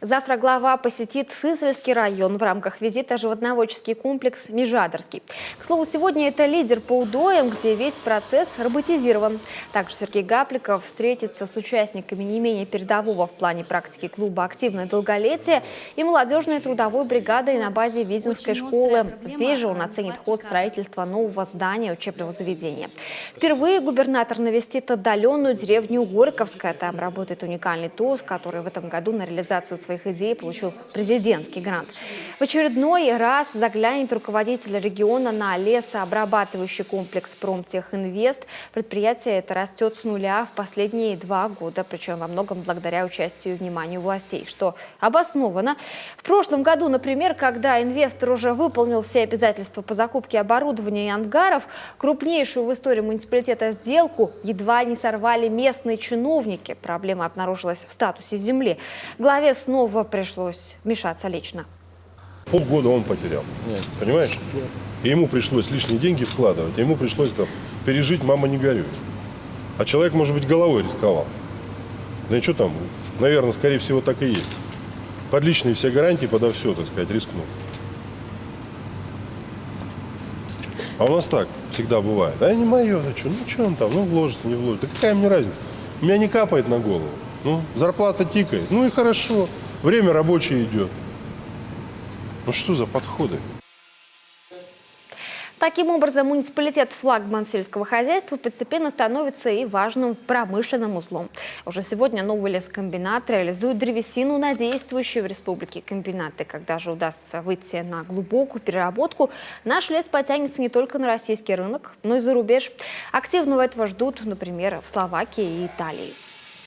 Завтра глава посетит Сызральский район в рамках визита животноводческий комплекс Межадерский. К слову, сегодня это лидер по удоям, где весь процесс роботизирован. Также Сергей Гапликов встретится с участниками не менее передового в плане практики клуба «Активное долголетие» и молодежной трудовой бригадой на базе Визинской школы. Здесь же он оценит ход строительства нового здания учебного заведения. Впервые губернатор навестит отдаленную деревню Горьковская. Там работает уникальный ТОЗ, который в этом году на реализацию своих идей получил президентский грант. В очередной раз заглянет руководитель региона на лесообрабатывающий комплекс «Промтехинвест». Предприятие это растет с нуля в последние 2 года, причем во многом благодаря участию и вниманию властей, что обосновано. В прошлом году, например, когда инвестор уже выполнил все обязательства по закупке оборудования и ангаров, крупнейшую в истории муниципалитета сделку едва не сорвали местные чиновники. Проблема обнаружилась в статусе земли. Главе снова пришлось вмешаться лично. Полгода он потерял, понимаешь? И ему пришлось лишние деньги вкладывать, ему пришлось там пережить «мама, не горюй». А человек, может быть, головой рисковал. Да и что там, наверное, скорее всего, так и есть. Под личные все гарантии, подо все, так сказать, рискнув. А у нас так всегда бывает. А не мое, ну что он там, вложится, не вложится. Да какая мне разница? У меня не капает на голову. Зарплата тикает, и хорошо. Время рабочее идет. Что за подходы? Таким образом, муниципалитет флагман сельского хозяйства постепенно становится и важным промышленным узлом. Уже сегодня новый лескомбинат реализует древесину на действующие в республике комбинаты. Когда же удастся выйти на глубокую переработку, наш лес потянется не только на российский рынок, но и за рубеж. Активного этого ждут, например, в Словакии и Италии.